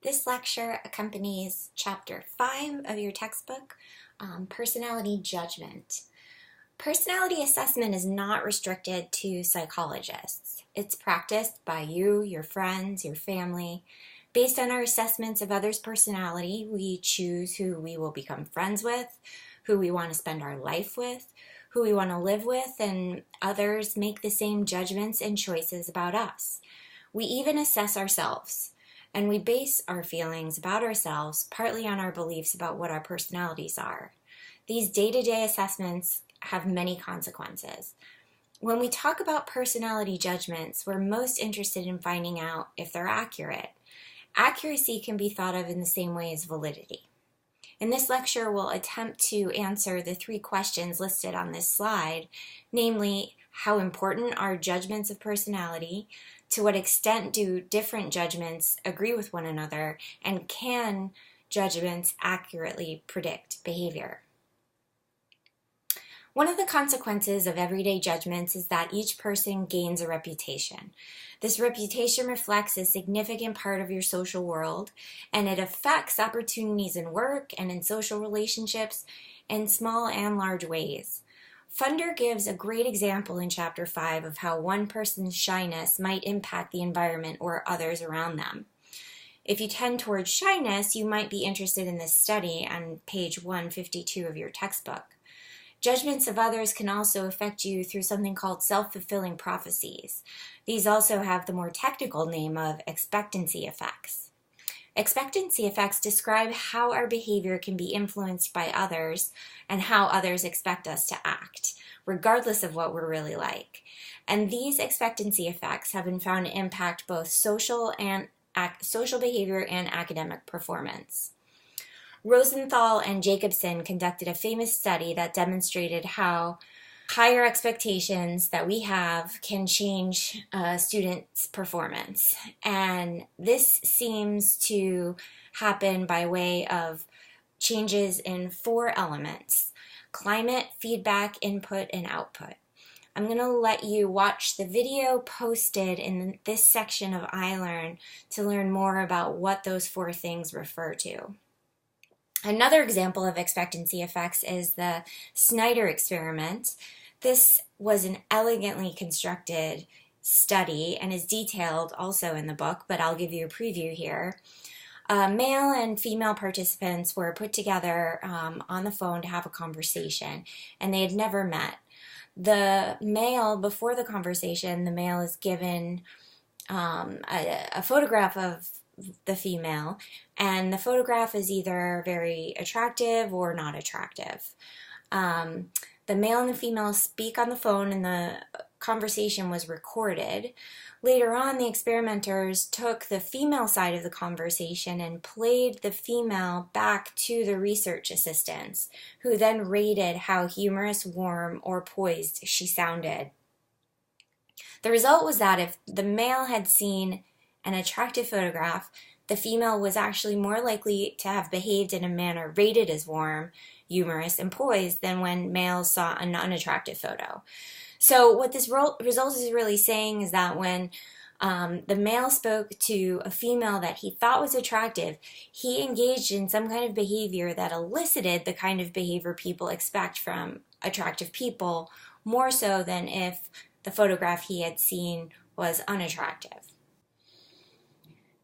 This lecture accompanies Chapter 5 of your textbook, Personality Judgment. Personality assessment is not restricted to psychologists. It's practiced by you, your friends, your family. Based on our assessments of others' personality, we choose who we will become friends with, who we want to spend our life with, who we want to live with, and others make the same judgments and choices about us. We even assess ourselves. And we base our feelings about ourselves partly on our beliefs about what our personalities are. These day-to-day assessments have many consequences. When we talk about personality judgments, we're most interested in finding out if they're accurate. Accuracy can be thought of in the same way as validity. In this lecture, we'll attempt to answer the 3 questions listed on this slide, namely, how important are judgments of personality? To what extent do different judgments agree with one another? And can judgments accurately predict behavior? One of the consequences of everyday judgments is that each person gains a reputation. This reputation reflects a significant part of your social world, and it affects opportunities in work and in social relationships in small and large ways. Funder gives a great example in Chapter 5 of how one person's shyness might impact the environment or others around them. If you tend towards shyness, you might be interested in this study on page 152 of your textbook. Judgments of others can also affect you through something called self-fulfilling prophecies. These also have the more technical name of expectancy effects. Expectancy effects describe how our behavior can be influenced by others and how others expect us to act, regardless of what we're really like. And these expectancy effects have been found to impact both social behavior and academic performance. Rosenthal and Jacobson conducted a famous study that demonstrated how higher expectations that we have can change students' performance. And this seems to happen by way of changes in 4 elements: climate, feedback, input, and output. I'm going to let you watch the video posted in this section of iLearn to learn more about what those 4 things refer to. Another example of expectancy effects is the Snyder experiment. This was an elegantly constructed study and is detailed also in the book, but I'll give you a preview here. Male and female participants were put together on the phone to have a conversation, and they had never met. The male, before the conversation, the male is given a photograph of the female, and the photograph is either very attractive or not attractive. The male and the female speak on the phone, and the conversation was recorded. Later on, the experimenters took the female side of the conversation and played the female back to the research assistants, who then rated how humorous, warm, or poised she sounded. The result was that if the male had seen an attractive photograph, the female was actually more likely to have behaved in a manner rated as warm, humorous, and poised than when males saw an unattractive photo. So what this result is really saying is that when the male spoke to a female that he thought was attractive, he engaged in some kind of behavior that elicited the kind of behavior people expect from attractive people, more so than if the photograph he had seen was unattractive.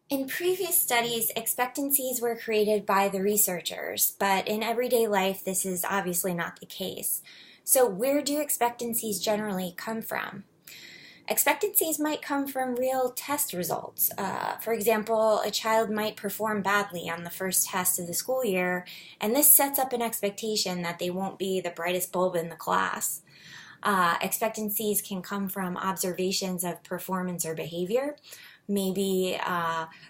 In previous studies, expectancies were created by the researchers, but in everyday life, this is obviously not the case. So where do expectancies generally come from? Expectancies might come from real test results. For example, a child might perform badly on the first test of the school year, and this sets up an expectation that they won't be the brightest bulb in the class. Expectancies can come from observations of performance or behavior. Maybe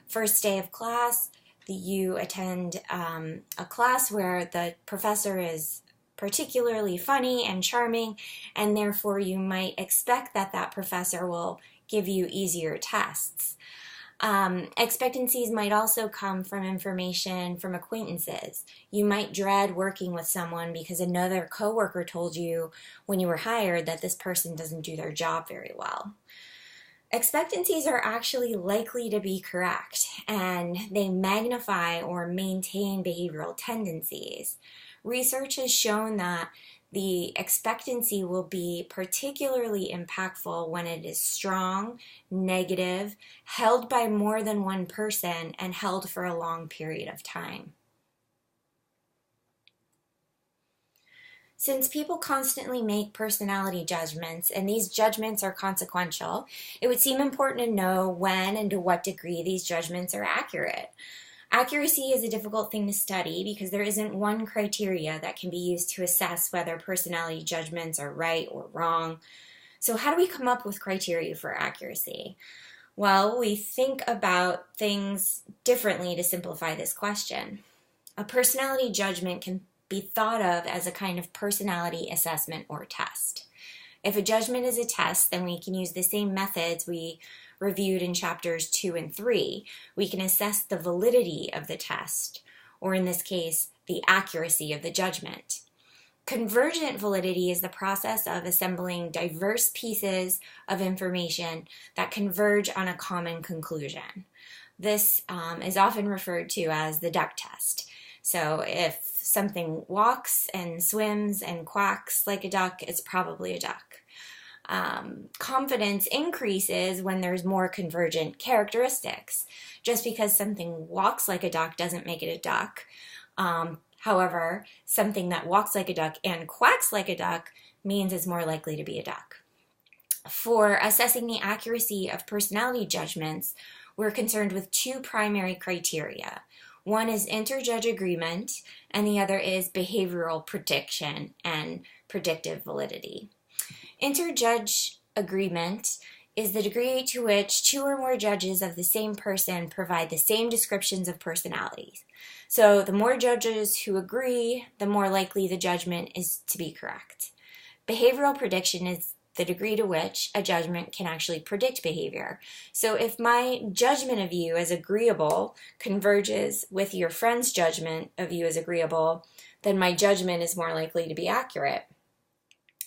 first day of class, you attend a class where the professor is particularly funny and charming, and therefore you might expect that that professor will give you easier tests. Expectancies might also come from information from acquaintances. You might dread working with someone because another coworker told you when you were hired that this person doesn't do their job very well. Expectancies are actually likely to be correct, and they magnify or maintain behavioral tendencies. Research has shown that the expectancy will be particularly impactful when it is strong, negative, held by more than one person, and held for a long period of time. Since people constantly make personality judgments, and these judgments are consequential, it would seem important to know when and to what degree these judgments are accurate. Accuracy is a difficult thing to study because there isn't one criteria that can be used to assess whether personality judgments are right or wrong. So how do we come up with criteria for accuracy? Well, we think about things differently to simplify this question. A personality judgment can be thought of as a kind of personality assessment or test. If a judgment is a test, then we can use the same methods we reviewed in chapters 2 and 3. We can assess the validity of the test, or in this case, the accuracy of the judgment. Convergent validity is the process of assembling diverse pieces of information that converge on a common conclusion. This is often referred to as the duck test. So if something walks and swims and quacks like a duck, it's probably a duck. Confidence increases when there's more convergent characteristics. Just because something walks like a duck doesn't make it a duck. However, something that walks like a duck and quacks like a duck means it's more likely to be a duck. For assessing the accuracy of personality judgments, we're concerned with two primary criteria. One is inter-judge agreement, and the other is behavioral prediction and predictive validity. Inter-judge agreement is the degree to which two or more judges of the same person provide the same descriptions of personalities. So the more judges who agree, the more likely the judgment is to be correct. Behavioral prediction is the degree to which a judgment can actually predict behavior. So if my judgment of you as agreeable converges with your friend's judgment of you as agreeable, then my judgment is more likely to be accurate.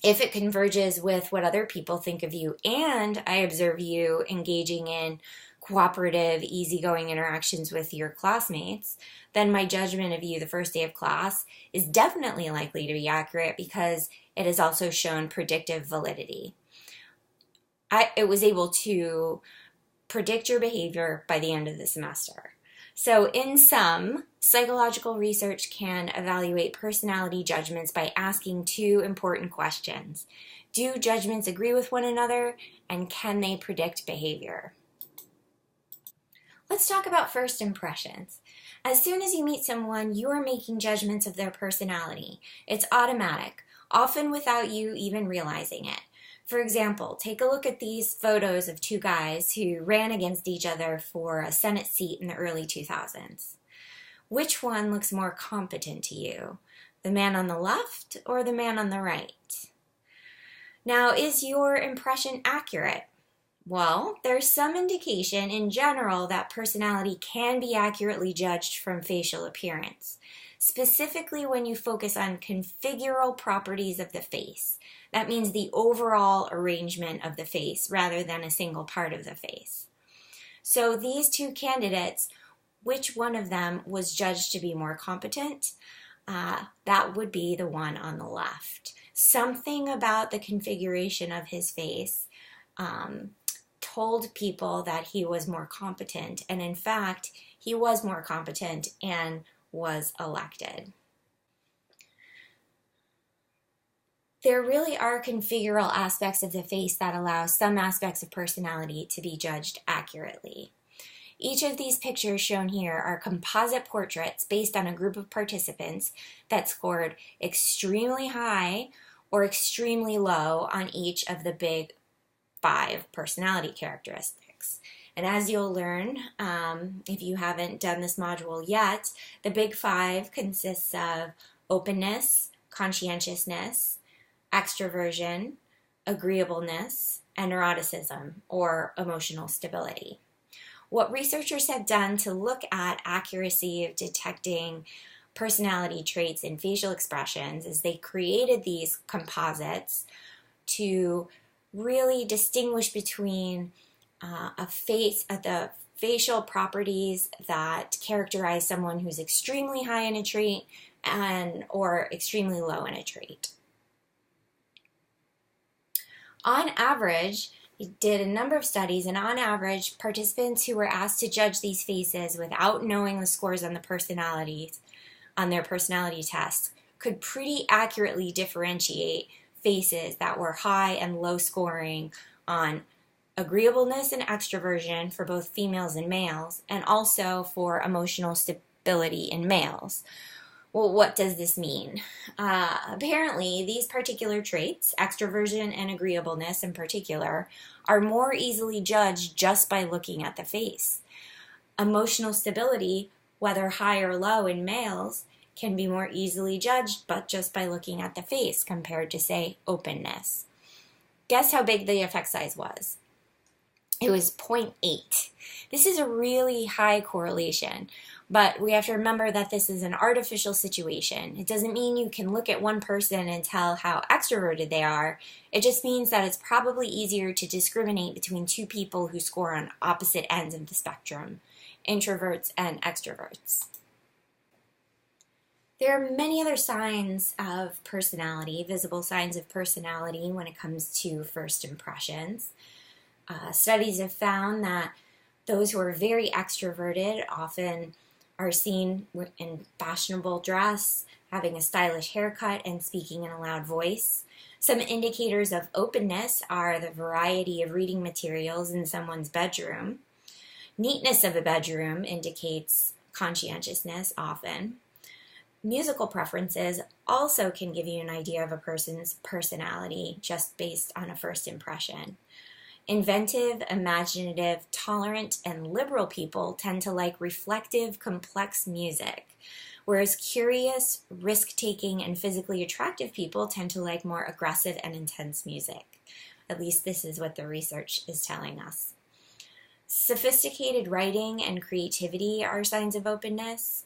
If it converges with what other people think of you and I observe you engaging in cooperative, easygoing interactions with your classmates, then my judgment of you the first day of class is definitely likely to be accurate because it has also shown predictive validity. It was able to predict your behavior by the end of the semester. So in sum, psychological research can evaluate personality judgments by asking two important questions. Do judgments agree with one another, and can they predict behavior? Let's talk about first impressions. As soon as you meet someone, you are making judgments of their personality. It's automatic, often without you even realizing it. For example, take a look at these photos of two guys who ran against each other for a Senate seat in the early 2000s. Which one looks more competent to you? The man on the left or the man on the right? Now, is your impression accurate? Well, there's some indication in general that personality can be accurately judged from facial appearance, specifically when you focus on configural properties of the face. That means the overall arrangement of the face rather than a single part of the face. So these two candidates, which one of them was judged to be more competent? That would be the one on the left. Something about the configuration of his face told people that he was more competent, and in fact, he was more competent and was elected. There really are configural aspects of the face that allow some aspects of personality to be judged accurately. Each of these pictures shown here are composite portraits based on a group of participants that scored extremely high or extremely low on each of the big 5 personality characteristics. And as you'll learn, if you haven't done this module yet, the big 5 consists of openness, conscientiousness, extroversion, agreeableness, and neuroticism, or emotional stability. What researchers have done to look at accuracy of detecting personality traits in facial expressions is they created these composites to really distinguish between the facial properties that characterize someone who's extremely high in a trait or extremely low in a trait. On average, we did a number of studies, and on average, participants who were asked to judge these faces without knowing the scores on their personality tests could pretty accurately differentiate faces that were high and low scoring on agreeableness and extroversion for both females and males, and also for emotional stability in males. Well, what does this mean? Apparently, these particular traits, extroversion and agreeableness in particular, are more easily judged just by looking at the face. Emotional stability, whether high or low in males, can be more easily judged but just by looking at the face compared to, say, openness. Guess how big the effect size was? It was 0.8. This is a really high correlation, but we have to remember that this is an artificial situation. It doesn't mean you can look at one person and tell how extroverted they are. It just means that it's probably easier to discriminate between two people who score on opposite ends of the spectrum, introverts and extroverts. There are many other signs of personality, visible signs of personality when it comes to first impressions. Studies have found that those who are very extroverted often are seen in fashionable dress, having a stylish haircut, and speaking in a loud voice. Some indicators of openness are the variety of reading materials in someone's bedroom. Neatness of a bedroom indicates conscientiousness often. Musical preferences also can give you an idea of a person's personality just based on a first impression. Inventive, imaginative, tolerant, and liberal people tend to like reflective, complex music, whereas curious, risk-taking, and physically attractive people tend to like more aggressive and intense music. At least this is what the research is telling us. Sophisticated writing and creativity are signs of openness.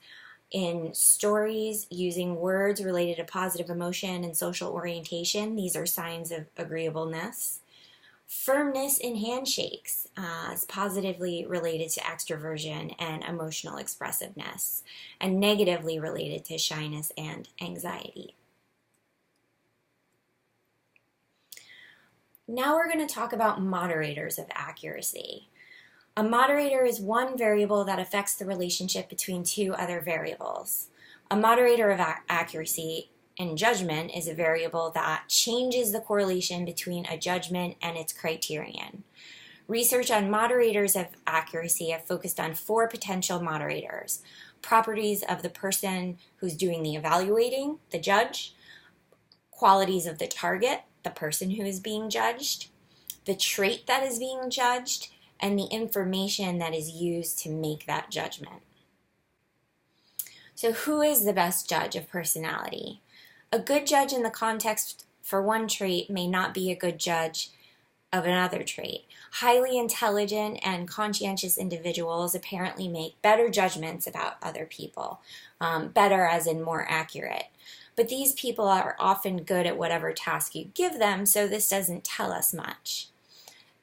In stories using words related to positive emotion and social orientation, these are signs of agreeableness. Firmness in handshakes is positively related to extroversion and emotional expressiveness, and negatively related to shyness and anxiety. Now we're going to talk about moderators of accuracy. A moderator is one variable that affects the relationship between two other variables. A moderator of accuracy in judgment is a variable that changes the correlation between a judgment and its criterion. Research on moderators of accuracy have focused on 4 potential moderators: properties of the person who's doing the evaluating, the judge; qualities of the target, the person who is being judged; the trait that is being judged; and the information that is used to make that judgment. So who is the best judge of personality? A good judge in the context for one trait may not be a good judge of another trait. Highly intelligent and conscientious individuals apparently make better judgments about other people, better as in more accurate. But these people are often good at whatever task you give them, so this doesn't tell us much.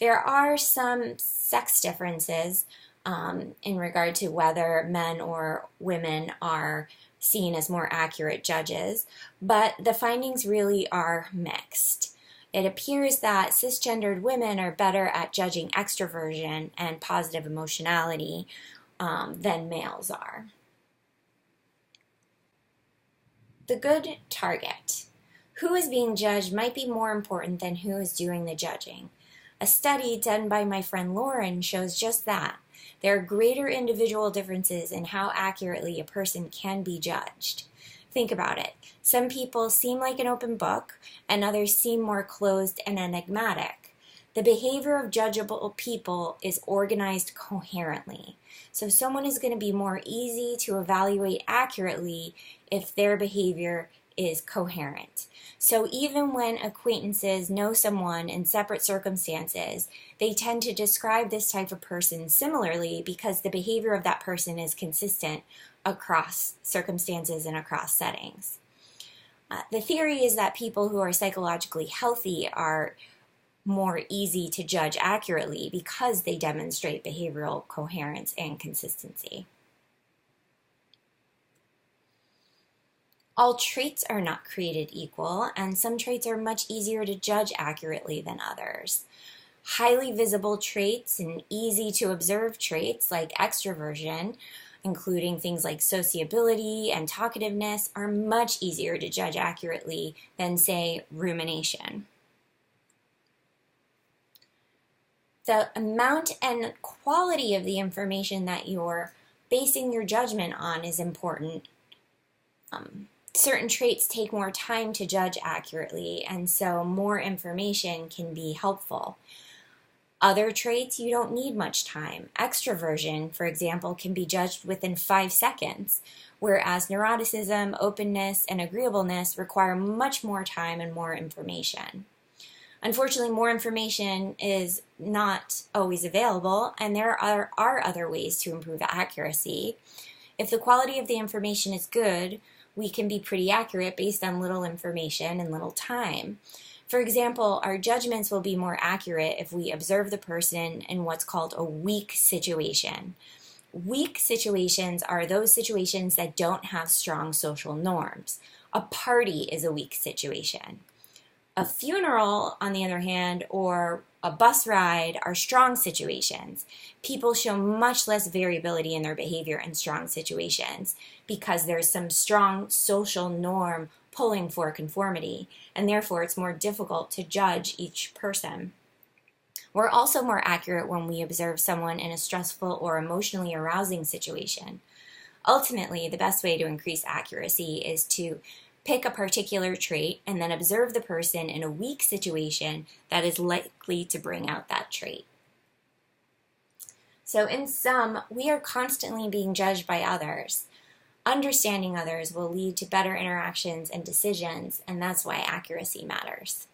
There are some sex differences in regard to whether men or women are seen as more accurate judges, but the findings really are mixed. It appears that cisgendered women are better at judging extroversion and positive emotionality than males are. The good target. Who is being judged might be more important than who is doing the judging. A study done by my friend Lauren shows just that. There are greater individual differences in how accurately a person can be judged. Think about it. Some people seem like an open book, and others seem more closed and enigmatic. The behavior of judgeable people is organized coherently. So someone is going to be more easy to evaluate accurately if their behavior is coherent. So even when acquaintances know someone in separate circumstances, they tend to describe this type of person similarly because the behavior of that person is consistent across circumstances and across settings. The theory is that people who are psychologically healthy are more easy to judge accurately because they demonstrate behavioral coherence and consistency. All traits are not created equal, and some traits are much easier to judge accurately than others. Highly visible traits and easy to observe traits like extroversion, including things like sociability and talkativeness, are much easier to judge accurately than, say, rumination. The amount and quality of the information that you're basing your judgment on is important. Certain traits take more time to judge accurately, and so more information can be helpful. Other traits, you don't need much time. Extroversion, for example, can be judged within 5 seconds, whereas neuroticism, openness, and agreeableness require much more time and more information. Unfortunately, more information is not always available, and there are other ways to improve accuracy. If the quality of the information is good, we can be pretty accurate based on little information and little time. For example, our judgments will be more accurate if we observe the person in what's called a weak situation. Weak situations are those situations that don't have strong social norms. A party is a weak situation. A funeral, on the other hand, or a bus ride are strong situations. People show much less variability in their behavior in strong situations because there's some strong social norm pulling for conformity, and therefore it's more difficult to judge each person. We're also more accurate when we observe someone in a stressful or emotionally arousing situation. Ultimately, the best way to increase accuracy is to pick a particular trait and then observe the person in a weak situation that is likely to bring out that trait. So in sum, we are constantly being judged by others. Understanding others will lead to better interactions and decisions, and that's why accuracy matters.